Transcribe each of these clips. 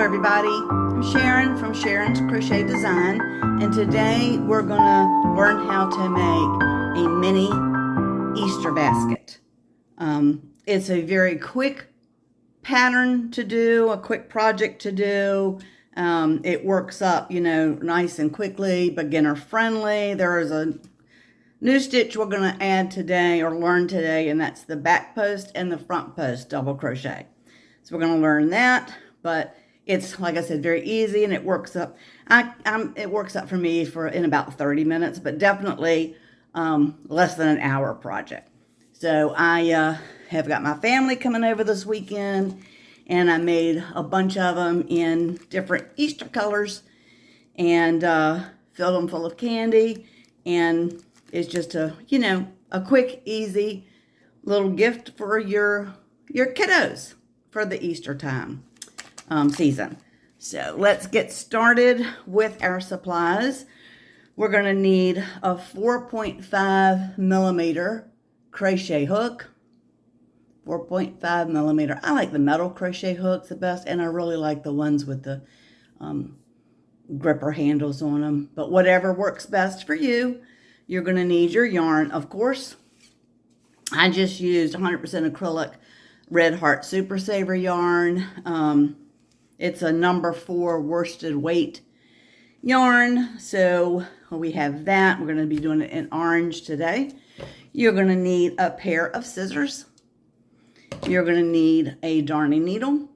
everybody, I'm Sharon from Sharon's Crochet Design, and today we're going to learn how to make a mini Easter basket. It's a very quick pattern to do, a quick project to do. It works up, nice and quickly, beginner friendly. There is a new stitch we're going to add today or learn today, and that's the back post and the front post double crochet. So we're going to learn that, but it's, like I said, very easy, and it works up. It works up for me in about 30 minutes, but definitely less than an hour project. So I have got my family coming over this weekend, and I made a bunch of them in different Easter colors and filled them full of candy. And it's just a quick, easy little gift for your kiddos for the Easter time season. So let's get started with our supplies. We're going to need a 4.5 millimeter crochet hook. 4.5 millimeter. I like the metal crochet hooks the best, and I really like the ones with the gripper handles on them. But whatever works best for you. You're going to need your yarn, of course. I just used 100% acrylic Red Heart Super Saver yarn. It's a number 4 worsted weight yarn. So we have that. We're going to be doing it in orange today. You're going to need a pair of scissors. You're going to need a darning needle.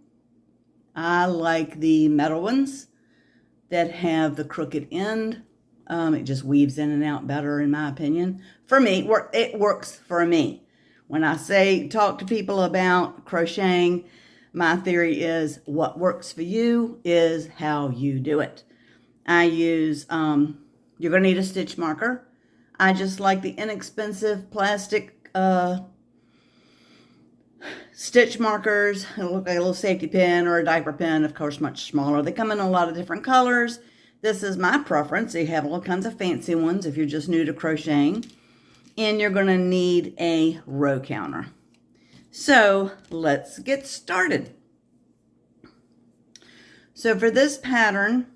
I like the metal ones that have the crooked end. It just weaves in and out better, in my opinion. For me, it works for me. When I talk to people about crocheting, my theory is what works for you is how you do it. I use, you're going to need a stitch marker. I just like the inexpensive plastic stitch markers. It'll look like a little safety pin or a diaper pin, of course, much smaller. They come in a lot of different colors. This is my preference. You have all kinds of fancy ones if you're just new to crocheting. And you're going to need a row counter. So let's get started. So for this pattern,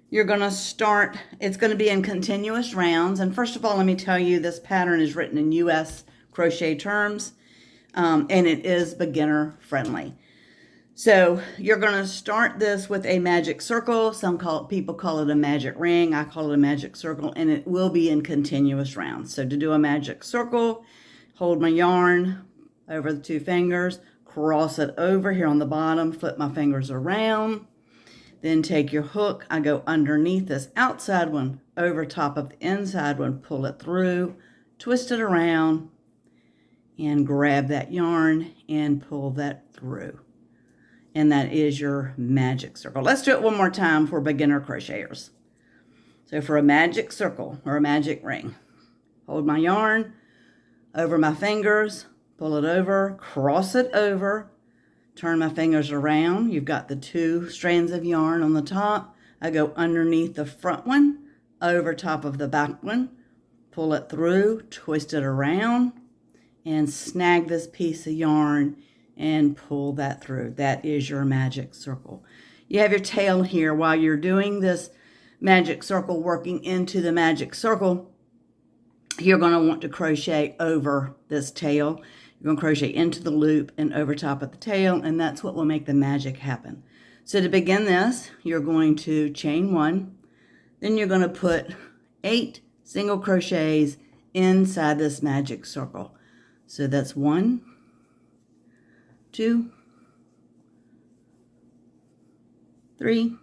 you're going to start, it's going to be in continuous rounds. And first of all, let me tell you, this pattern is written in US crochet terms, and it is beginner friendly. So you're going to start this with a magic circle. People call it a magic ring. I call it a magic circle, and it will be in continuous rounds. So to do a magic circle, hold my yarn over the 2 fingers, cross it over here on the bottom, flip my fingers around, then take your hook. I go underneath this outside one, over top of the inside one, pull it through, twist it around, and grab that yarn and pull that through. And that is your magic circle. Let's do it one more time for beginner crocheters. So for a magic circle or a magic ring, hold my yarn over my fingers, pull it over, cross it over, turn my fingers around. You've got the 2 strands of yarn on the top. I go underneath the front one, over top of the back one, pull it through, twist it around, and snag this piece of yarn and pull that through. That is your magic circle. You have your tail here. While you're doing this magic circle, working into the magic circle, you're going to want to crochet over this tail. You're going to crochet into the loop and over top of the tail, and that's what will make the magic happen. So to begin this, you're going to chain 1. Then you're going to put 8 single crochets inside this magic circle. So that's 1, 2, 3,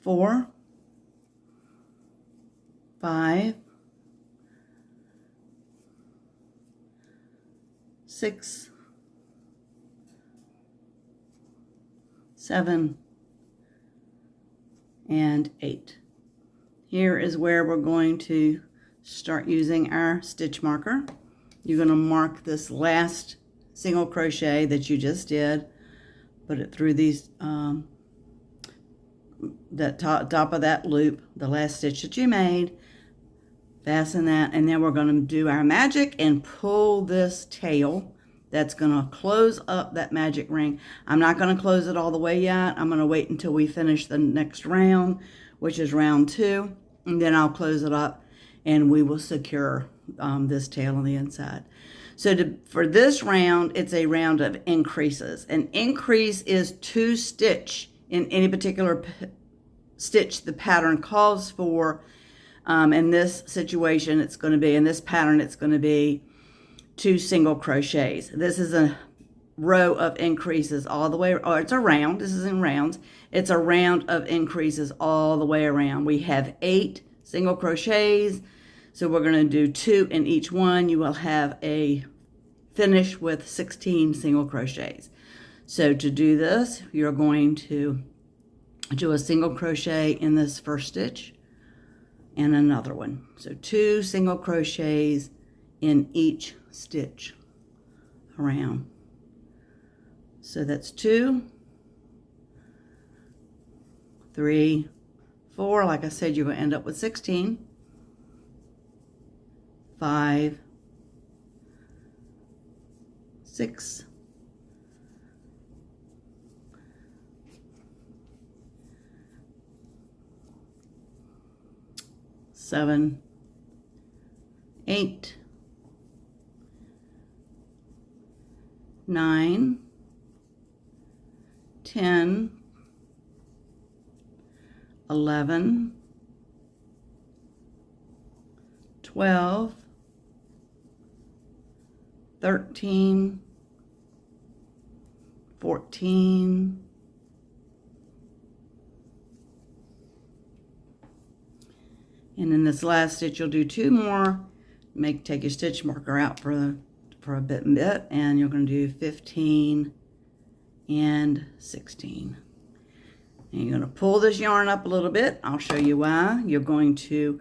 4, 5, 6, 7, and 8. Here is where we're going to start using our stitch marker. You're going to mark this last single crochet that you just did, put it through these that top of that loop, the last stitch that you made, fasten that, and then we're going to do our magic and pull this tail That's going to close up that magic ring. I'm not going to close it all the way yet. I'm going to wait until we finish the next round, which is round 2, and then I'll close it up and we will secure this tail on the inside. So for this round, it's a round of increases. An increase is 2 stitch in any particular stitch the pattern calls for. In this situation, it's going to be, in this pattern, it's going to be 2 single crochets. This is a row of increases all the way, or it's a round. This is in rounds. It's a round of increases all the way around. We have 8 single crochets. So we're going to do 2 in each one. You will have a finish with 16 single crochets. So to do this, you're going to do a single crochet in this first stitch and another one. So 2 single crochets in each stitch around. So that's 2, 3, 4. Like I said, you're going to end up with 16. 5, 6, 7, 8, 9, 10, 11, 12, 13, 14, and in this last stitch you'll do 2 more. Take your stitch marker out for a bit, and you're going to do 15 and 16. And you're going to pull this yarn up a little bit. I'll show you why. You're going to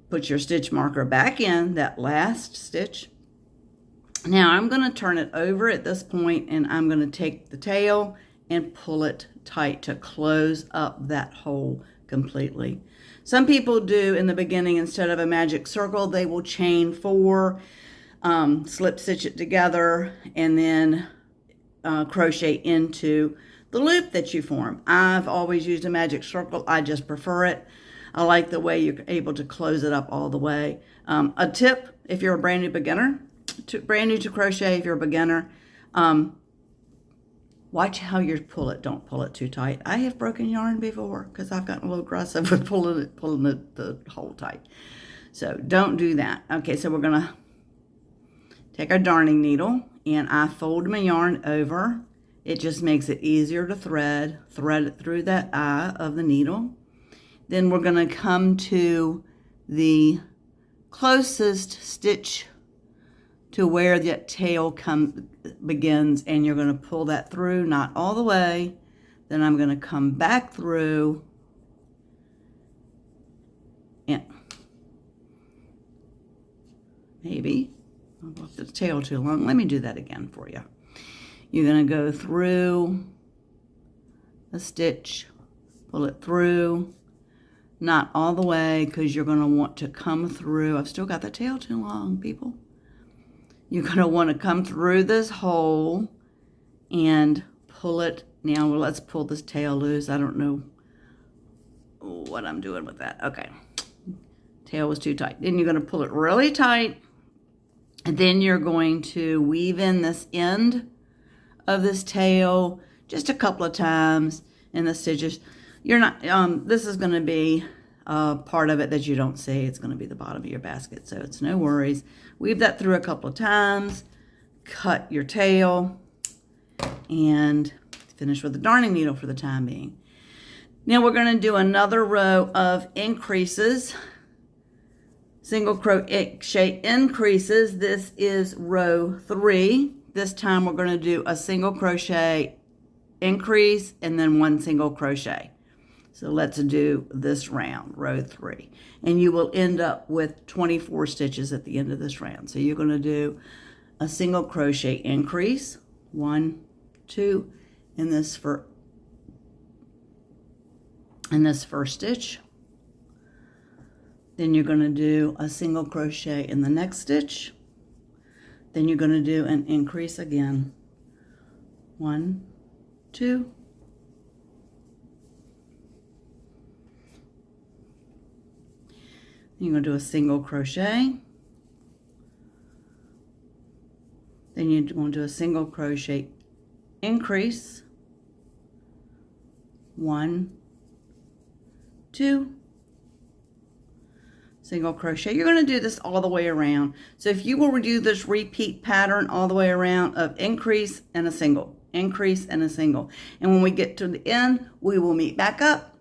put your stitch marker back in that last stitch. Now I'm going to turn it over at this point, and I'm going to take the tail and pull it tight to close up that hole completely. Some people do in the beginning, instead of a magic circle, they will chain 4, slip stitch it together, and then crochet into the loop that you form. I've always used a magic circle. I just prefer it. I like the way you're able to close it up all the way. A tip, if you're a brand new beginner, brand new to crochet, if you're a beginner, watch how you pull it. Don't pull it too tight. I have broken yarn before because I've gotten a little aggressive with pulling the hole tight. So don't do that. Okay, so we're gonna take our darning needle, and I fold my yarn over. It just makes it easier to thread it through that eye of the needle. Then we're gonna come to the closest stitch to where that tail begins, and you're going to pull that through, not all the way. Then I'm going to come back through and maybe I've left the tail too long. Let me do that again for you. You're going to go through a stitch, pull it through, not all the way, because you're going to want to come through. I've still got the tail too long, people. You're going to want to come through this hole and pull it. Now, let's pull this tail loose. I don't know what I'm doing with that. Okay. Tail was too tight. Then you're going to pull it really tight. And then you're going to weave in this end of this tail just a couple of times in the stitches. You're not, this is going to be part of it that you don't see. It's going to be the bottom of your basket, so it's no worries. Weave that through a couple of times, cut your tail, and finish with the darning needle for the time being. Now we're going to do another row of increases, single crochet increases. This is row 3. This time we're going to do a single crochet increase and then 1 single crochet. So let's do this round, row 3. And you will end up with 24 stitches at the end of this round. So you're going to do a single crochet increase, 1, 2, in this first stitch. Then you're going to do a single crochet in the next stitch. Then you're going to do an increase again. 1, 2. You're going to do a single crochet. Then you're going to do a single crochet increase. 1, 2. Single crochet. You're going to do this all the way around. So if you will do this repeat pattern all the way around of increase and a single, increase and a single. And when we get to the end, we will meet back up.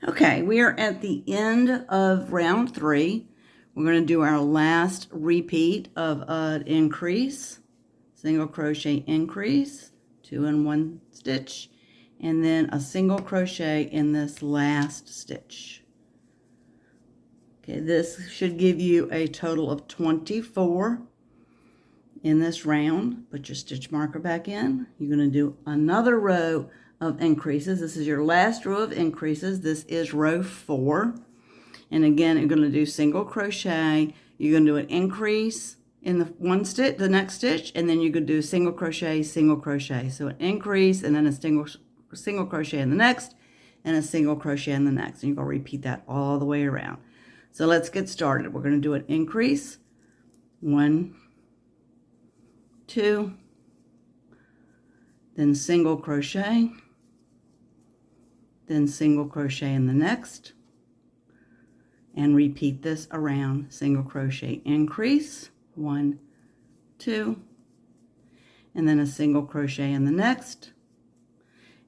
Okay, we are at the end of round 3. We're going to do our last repeat of an increase, single crochet increase, 2 in 1 stitch, and then a single crochet in this last stitch. Okay, this should give you a total of 24 in this round. Put your stitch marker back in. You're going to do another row of increases. This is your last row of increases. This is row 4. And again, you're going to do single crochet. You're going to do an increase in the next stitch, and then you could do single crochet, single crochet. So an increase and then a single crochet in the next, and a single crochet in the next. And you're going to repeat that all the way around. So let's get started. We're going to do an increase. 1, 2, then single crochet, then single crochet in the next, and repeat this around. Single crochet increase, 1, 2, and then a single crochet in the next,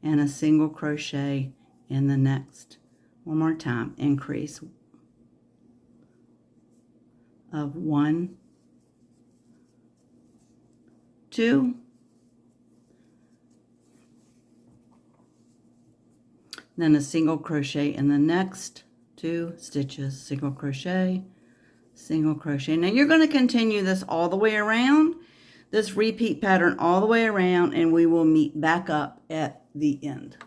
and a single crochet in the next. One more time, increase of 1, 2, then a single crochet in the next 2 stitches, single crochet, single crochet. Now you're going to continue this all the way around, this repeat pattern all the way around, and we will meet back up at the end.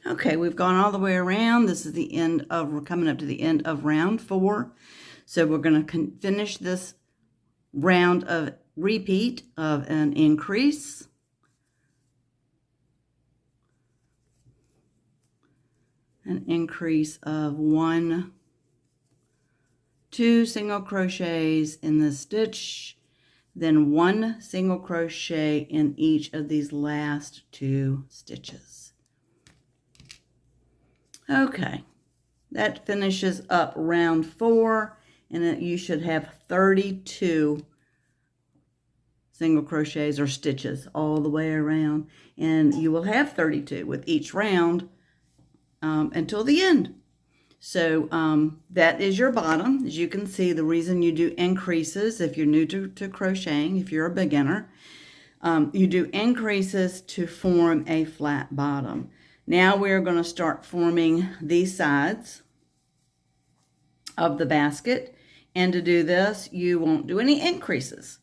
Okay, we've gone all the way around. This is the end of, we're coming up to the end of round 4. So we're going to finish this round of repeat of an increase, an increase of 1, 2 single crochets in the stitch, then 1 single crochet in each of these last 2 stitches. Okay, that finishes up round 4, and you should have 32 single crochets or stitches all the way around, and you will have 32 with each round until the end. So that is your bottom. As you can see, the reason you do increases, if you're new to crocheting, if you're a beginner, you do increases to form a flat bottom. Now we're going to start forming these sides of the basket, and to do this you won't do any increases.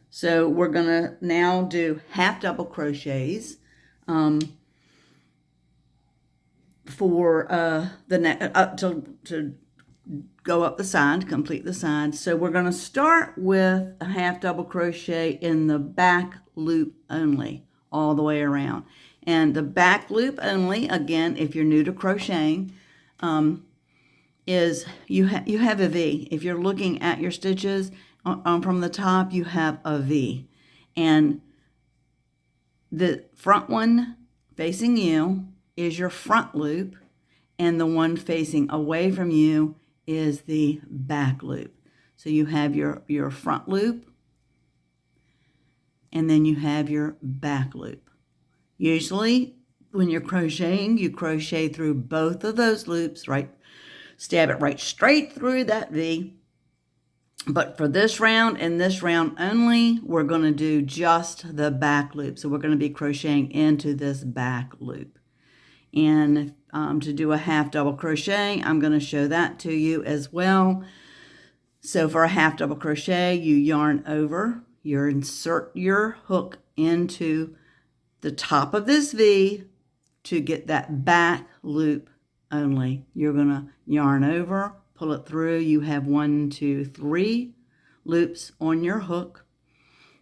So we're going to now do half double crochets for the neck up to go up the side, complete the side. So we're going to start with a half double crochet in the back loop only, all the way around. And the back loop only, again, if you're new to crocheting, is you have a V. If you're looking at your stitches from the top, you have a V. And the front one facing you is your front loop, and the one facing away from you is the back loop. So you have your front loop, and then you have your back loop. Usually when you're crocheting, you crochet through both of those loops, right? Stab it right straight through that V. But for this round and this round only, we're going to do just the back loop. So we're going to be crocheting into this back loop. And to do a half double crochet, I'm going to show that to you as well. So for a half double crochet, you yarn over, you insert your hook into the top of this V to get that back loop only. You're going to yarn over, pull it through. You have 1, 2, 3 loops on your hook.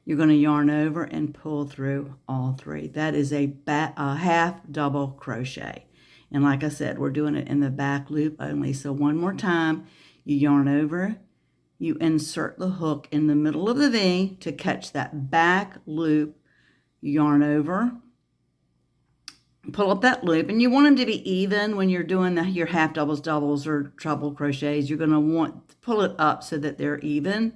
You're going to yarn over and pull through all 3. That is a half double crochet. And like I said, we're doing it in the back loop only. So one more time, you yarn over, you insert the hook in the middle of the V to catch that back loop, you yarn over, pull up that loop, and you want them to be even when you're doing your half doubles, doubles, or treble crochets. You're going to want to pull it up so that they're even.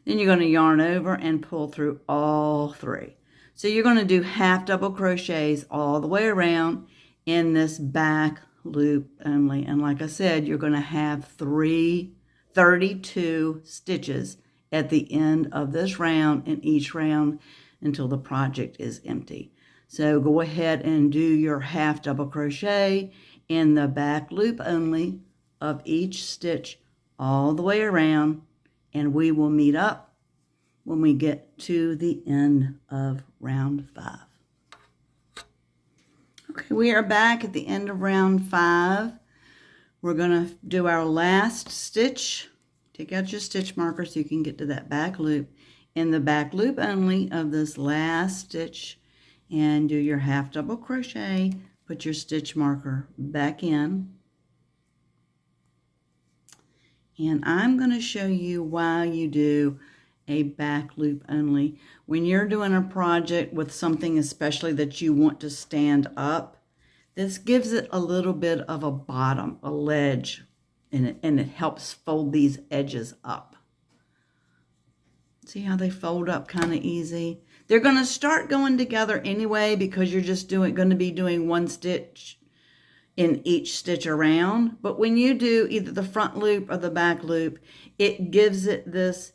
Then you're going to yarn over and pull through all 3. So you're going to do half double crochets all the way around in this back loop only. And like I said, you're going to have 32 stitches at the end of this round in each round until the project is empty. So go ahead and do your half double crochet in the back loop only of each stitch all the way around, and we will meet up when we get to the end of round 5. Okay, we are back at the end of round 5. We're going to do our last stitch. Take out your stitch marker so you can get to that back loop. In the back loop only of this last stitch, and do your half double crochet, put your stitch marker back in. And I'm going to show you why you do a back loop only. When you're doing a project with something especially that you want to stand up, this gives it a little bit of a bottom, a ledge, and it helps fold these edges up. See how they fold up kind of easy? They're going to start going together anyway because you're just going to be doing one stitch in each stitch around. But when you do either the front loop or the back loop, it gives it this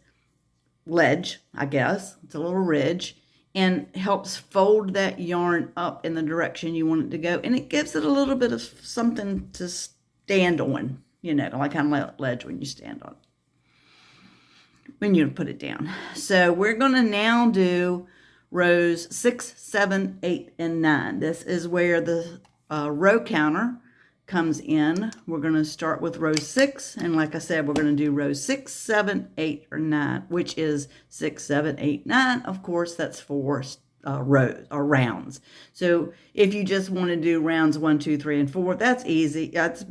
ledge, I guess. It's a little ridge, and helps fold that yarn up in the direction you want it to go. And it gives it a little bit of something to stand on, like kind of like ledge when you stand on it, when you put it down. So we're going to now do rows 6, 7, 8, and 9. This is where the row counter comes in. We're going to start with row 6, and like I said, we're going to do row 6, 7, 8, or 9, which is 6, 7, 8, 9. Of course, that's 4 rows or rounds. So if you just want to do rounds 1, 2, 3, and 4, that's easy. That's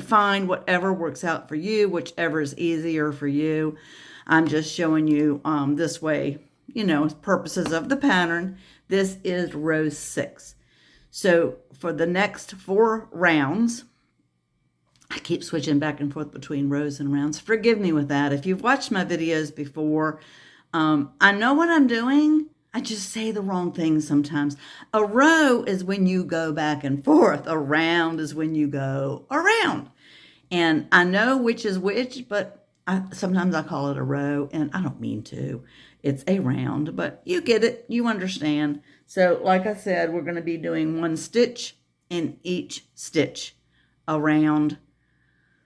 fine. Whatever works out for you, whichever is easier for you. I'm just showing you this way, purposes of the pattern. This is row 6. So for the next 4 rounds, I keep switching back and forth between rows and rounds. Forgive me with that. If you've watched my videos before, I know what I'm doing. I just say the wrong things sometimes. A row is when you go back and forth. A round is when you go around. And I know which is which, but sometimes I call it a row, and I don't mean to. It's a round, but you get it. You understand. So like I said, we're going to be doing 1 stitch in each stitch around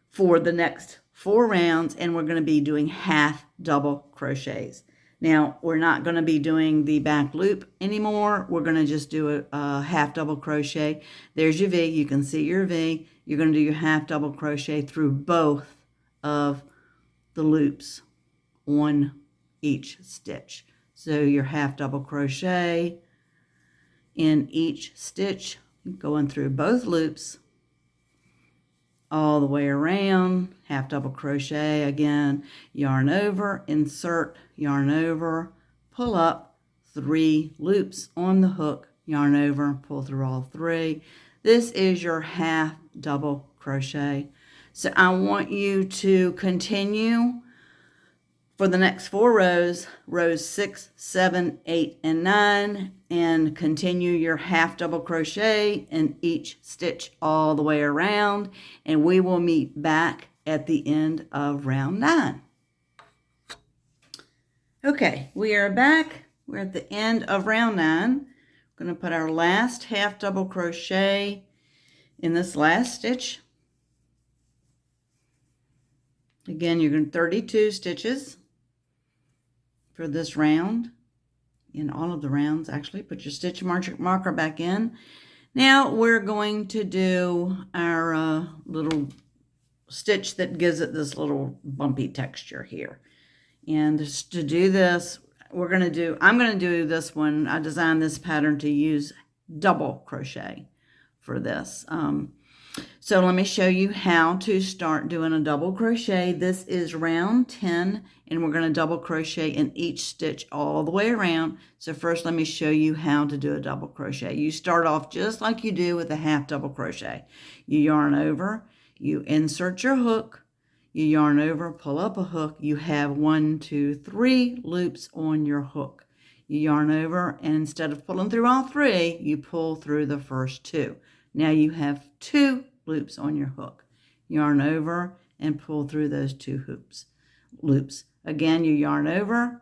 for the next 4 rounds, and we're going to be doing half double crochets. Now, we're not going to be doing the back loop anymore. We're going to just do a half double crochet. There's your V. You can see your V. You're going to do your half double crochet through both of the loops on each stitch. So your half double crochet in each stitch, going through both loops all the way around, half double crochet again, yarn over, insert, yarn over, pull up, 3 loops on the hook, yarn over, pull through all 3. This is your half double crochet. So I want you to continue for the next 4 rows, rows 6, 7, 8, and 9, and continue your half double crochet in each stitch all the way around, and we will meet back at the end of round 9. Okay, we are back. We're at the end of round 9. We're going to put our last half double crochet in this last stitch. Again, you're going to 32 stitches for this round, in all of the rounds actually. Put your stitch marker back in. Now we're going to do our little stitch that gives it this little bumpy texture here And just to do this, I'm going to do this one. I designed this pattern to use double crochet for this. So let me show you how to start doing a double crochet. This is round 10, and we're going to double crochet in each stitch all the way around. So first let me show you how to do a double crochet. You start off just like you do with a half double crochet. You yarn over, you insert your hook, you yarn over, pull up a hook. You have 1, 2, 3 loops on your hook. You yarn over, and instead of pulling through all 3, you pull through the first 2. Now you have 2 loops on your hook. Yarn over and pull through those 2 loops. Again, you yarn over,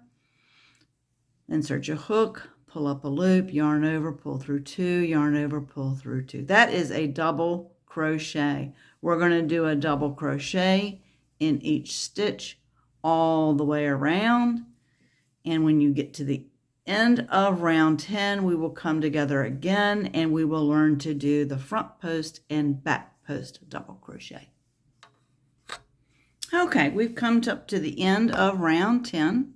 insert your hook, pull up a loop, yarn over, pull through 2, yarn over, pull through 2. That is a double crochet. We're going to do a double crochet in each stitch all the way around. And when you get to the end of round 10, we will come together again and we will learn to do the front post and back post double crochet. Okay, we've come up to the end of round 10.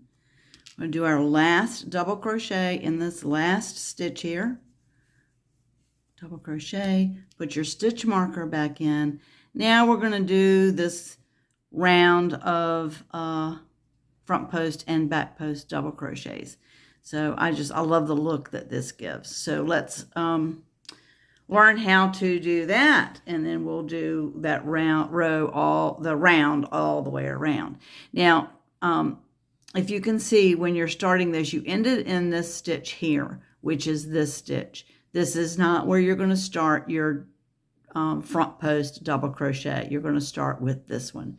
We'll do our last double crochet in this last stitch here. Double crochet, put your stitch marker back in. Now we're going to do this round of front post and back post double crochets. So I love the look that this gives. So let's learn how to do that, and then we'll do that round all the way around. Now, if you can see, when you're starting this, you ended in this stitch here, which is this stitch. This is not where you're going to start your front post double crochet. You're going to start with this one.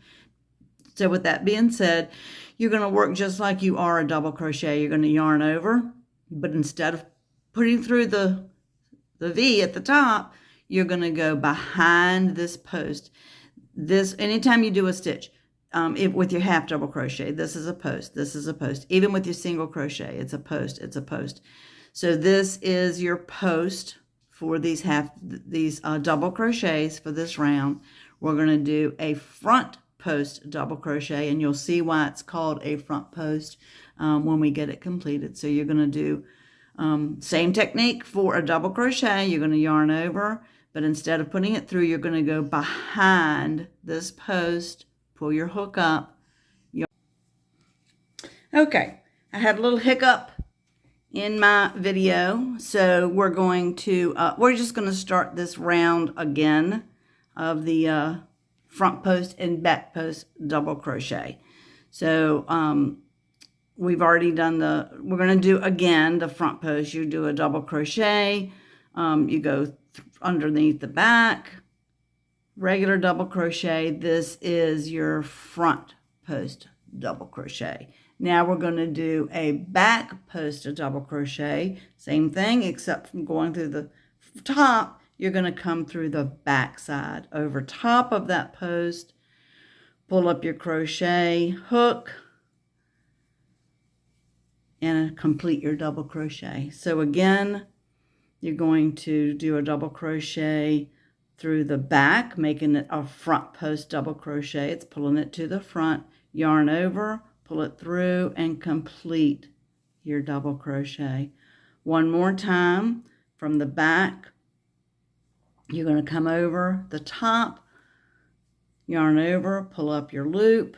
So with that being said, you're going to work just like you are a double crochet. You're going to yarn over, but instead of putting through the V at the top, you're going to go behind this post. Anytime you do a stitch, with your half double crochet, this is a post, this is a post. Even with your single crochet, it's a post, it's a post. So this is your post for these double crochets for this round. We're going to do a front post double crochet, and you'll see why it's called a front post when we get it completed. So you're going to do same technique for a double crochet. You're going to yarn over, but instead of putting it through, you're going to go behind this post, pull your hook up. Okay, I had a little hiccup in my video, so we're just going to start this round again of the front post and back post double crochet. So we've already done we're going to do again the front post. You do a double crochet, you go underneath the back, regular double crochet. This is your front post double crochet. Now we're going to do a back post double crochet. Same thing, except from going through the top, you're going to come through the back side over top of that post, pull up your crochet hook, and complete your double crochet. So again, you're going to do a double crochet through the back, making it a front post double crochet. It's pulling it to the front, yarn over, pull it through, and complete your double crochet. One more time from the back. You're going to come over the top, yarn over, pull up your loop,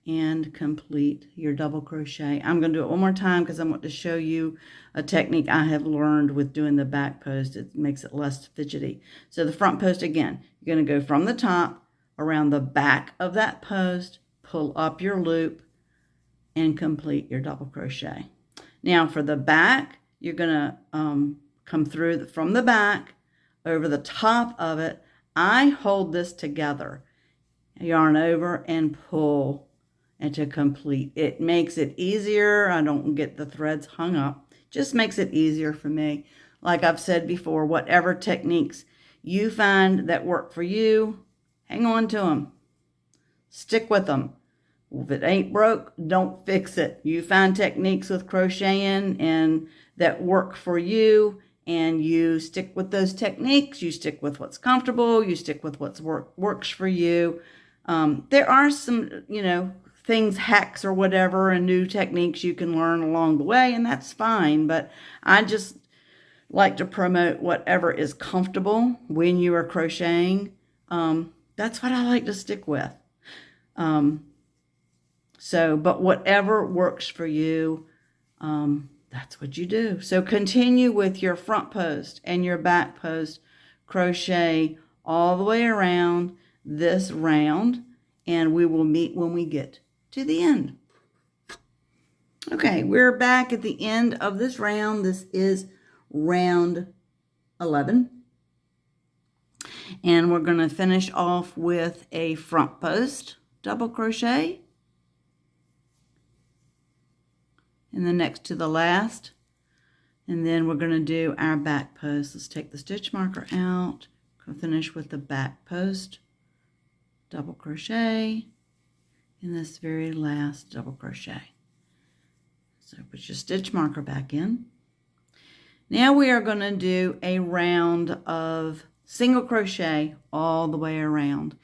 and complete your double crochet. I'm going to do it one more time because I want to show you a technique I have learned with doing the back post. It makes it less fidgety. So the front post again, you're going to go from the top around the back of that post, pull up your loop, and complete your double crochet. Now for the back, you're going to come through from the back over the top of it. I hold this together, yarn over and pull, and to complete. It makes it easier. I don't get the threads hung up. Just makes it easier for me. Like I've said before, whatever techniques you find that work for you, hang on to them. Stick with them. If it ain't broke, don't fix it. You find techniques with crocheting and that work for you, and you stick with those techniques. You stick with what's comfortable. You stick with what's works for you. There are some, things, hacks or whatever, and new techniques you can learn along the way, and that's fine. But I just like to promote whatever is comfortable when you are crocheting. That's what I like to stick with. But whatever works for you, that's what you do. So continue with your front post and your back post. Crochet all the way around this round, and we will meet when we get to the end. Okay, we're back at the end of this round. This is round 11. And we're going to finish off with a front post double crochet. And the next to the last. And then we're going to do our back post. Let's take the stitch marker out. We're going to finish with the back post double crochet in this very last double crochet. So put your stitch marker back in. Now we are going to do a round of single crochet all the way around.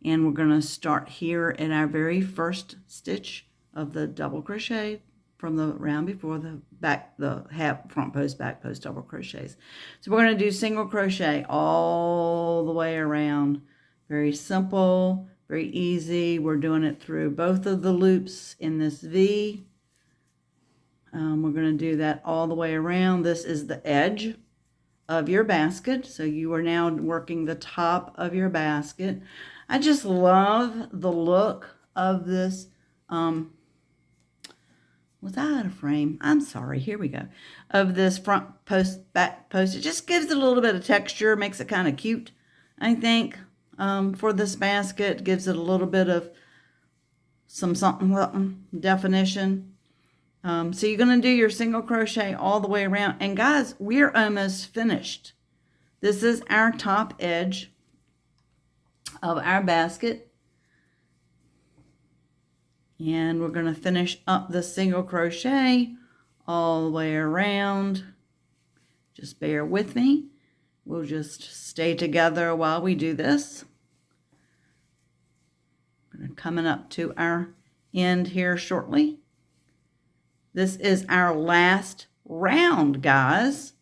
And we're going to start here in our very first stitch of the double crochet from the round before the front post, back post double crochets. So we're going to do single crochet all the way around. Very simple, very easy. We're doing it through both of the loops in this V. We're going to do that all the way around. This is the edge of your basket. So you are now working the top of your basket. I just love the look of this. Was I out of frame? I'm sorry. Here we go. Of this front post, back post. It just gives it a little bit of texture, makes it kind of cute, I think, for this basket. Gives it a little bit of something definition. So you're going to do your single crochet all the way around. And guys, we're almost finished. This is our top edge of our basket. And we're going to finish up the single crochet all the way around. Just bear with me. We'll just stay together while we do this. We're coming up to our end here shortly. This is our last round, guys.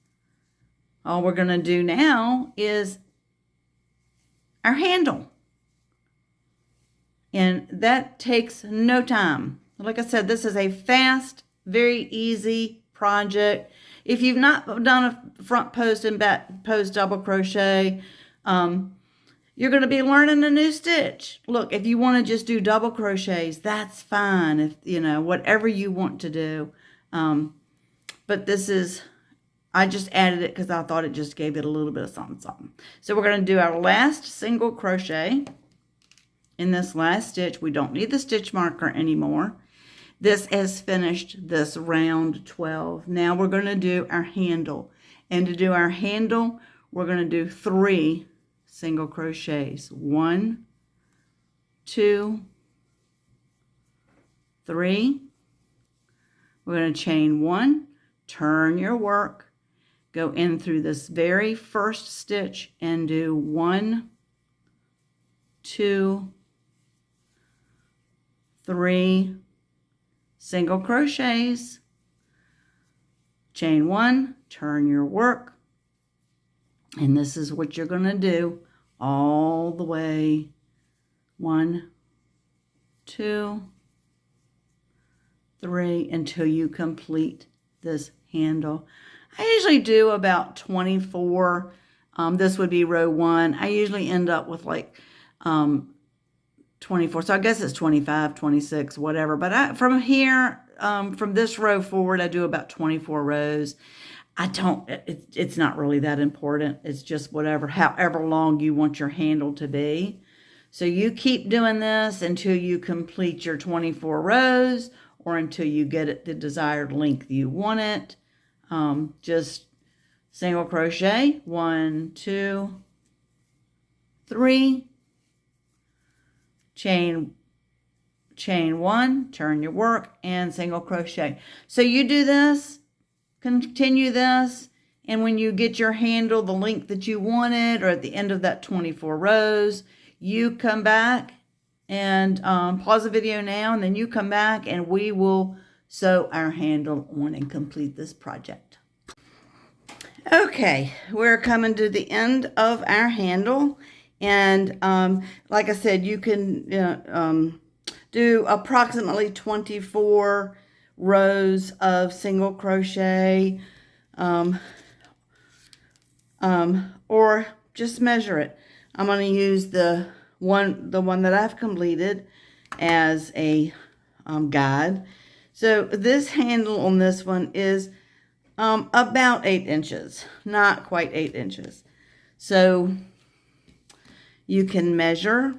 All we're going to do now is our handle. And that takes no time. Like I said, this is a fast, very easy project. If you've not done a front post and back post double crochet, you're going to be learning a new stitch. Look, if you want to just do double crochets, that's fine. If whatever you want to do. But this is, I just added it because I thought it just gave it a little bit of something. So we're going to do our last single crochet in this last stitch. We don't need the stitch marker anymore. This has finished this round 12. Now we're going to do our handle. And to do our handle, we're going to do 3 single crochets. 1, 2, 3. We're going to chain 1, turn your work, go in through this very first stitch and do 1, 2, 3 single crochets, chain 1, turn your work, and this is what you're going to do all the way. 1, 2, 3 until you complete this handle. I usually do about 24. This would be row 1. I usually end up with like 24. So I guess it's 25, 26, whatever. But from here, from this row forward, I do about 24 rows. It's not really that important. It's just however long you want your handle to be. So you keep doing this until you complete your 24 rows or until you get it the desired length you want it. Just single crochet, 1, 2, 3, chain 1, turn your work, and single crochet. So you do this, continue this, and when you get your handle the length that you wanted, or at the end of that 24 rows, you come back and pause the video now, and then you come back and we will sew our handle on and complete this project. Okay, we're coming to the end of our handle, and like I said, you can do approximately 24 rows of single crochet, or just measure it. I'm going to use the one that I've completed as a guide. So this handle on this one is about 8 inches, not quite 8 inches. So you can measure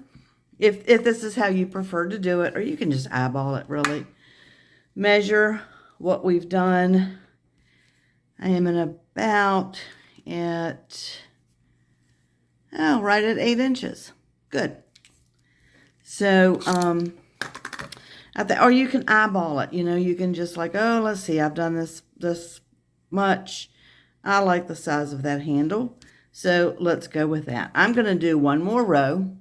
if this is how you prefer to do it, or you can just eyeball it really. Measure what we've done. I am in about at, right at 8 inches. Good. So, or you can eyeball it. You can just like, oh, let's see, I've done this much. I like the size of that handle. So let's go with that. I'm going to do one more row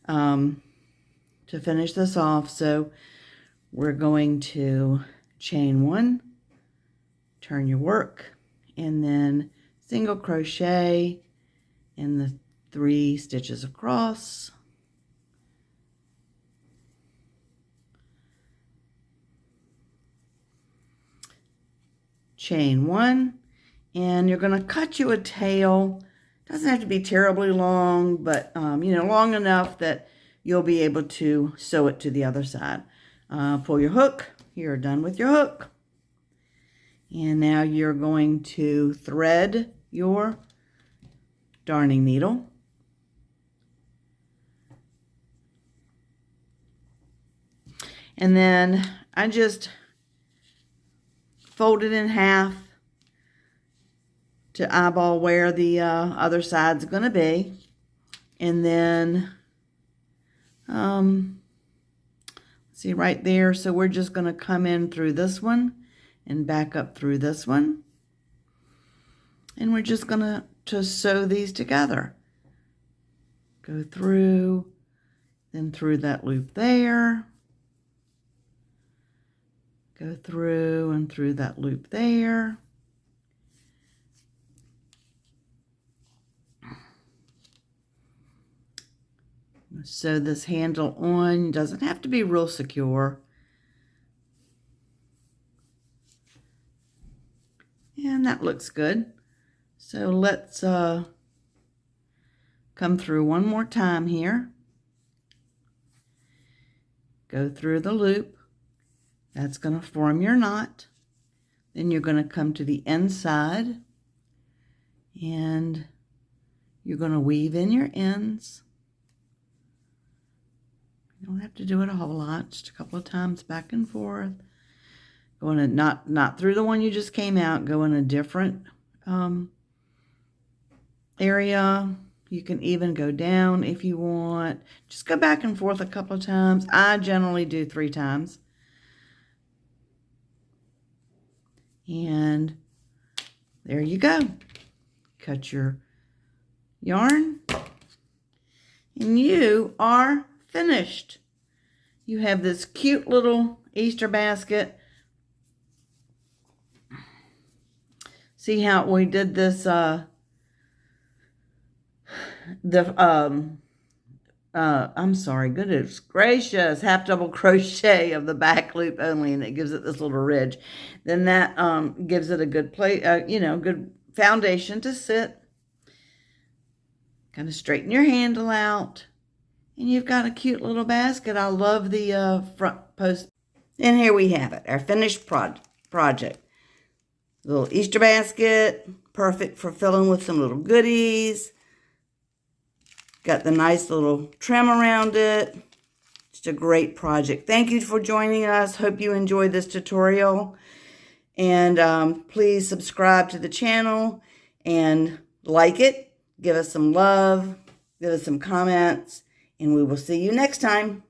to finish this off. So we're going to chain 1, turn your work, and then single crochet in the 3 stitches across. Chain 1, and you're going to cut you a tail. Doesn't have to be terribly long, but long enough that you'll be able to sew it to the other side. Pull your hook. You're done with your hook. And now you're going to thread your darning needle. And then I just fold it in half to eyeball where the other side's going to be. And then, see right there. So we're just going to come in through this one and back up through this one. And we're just going to sew these together. Go through, then through that loop there. Go through and through that loop there. Sew this handle on. It doesn't have to be real secure. And that looks good. So let's come through one more time here. Go through the loop. That's going to form your knot. Then you're going to come to the inside and you're going to weave in your ends. You don't have to do it a whole lot, just a couple of times back and forth. Go in a, not through the one you just came out, go in a different area. You can even go down if you want. Just go back and forth a couple of times. I generally do 3 times. And there you go. Cut your yarn. And you are finished. You have this cute little Easter basket. See how we did this, I'm sorry, goodness gracious, half double crochet of the back loop only, and it gives it this little ridge. Then that gives it a good good foundation to sit. Kind of straighten your handle out, and you've got a cute little basket. I love the front post. And here we have it, our finished project. Little Easter basket, perfect for filling with some little goodies. Got the nice little trim around it. Just a great project. Thank you for joining us. Hope you enjoyed this tutorial. And please subscribe to the channel and like it. Give us some love. Give us some comments. And we will see you next time.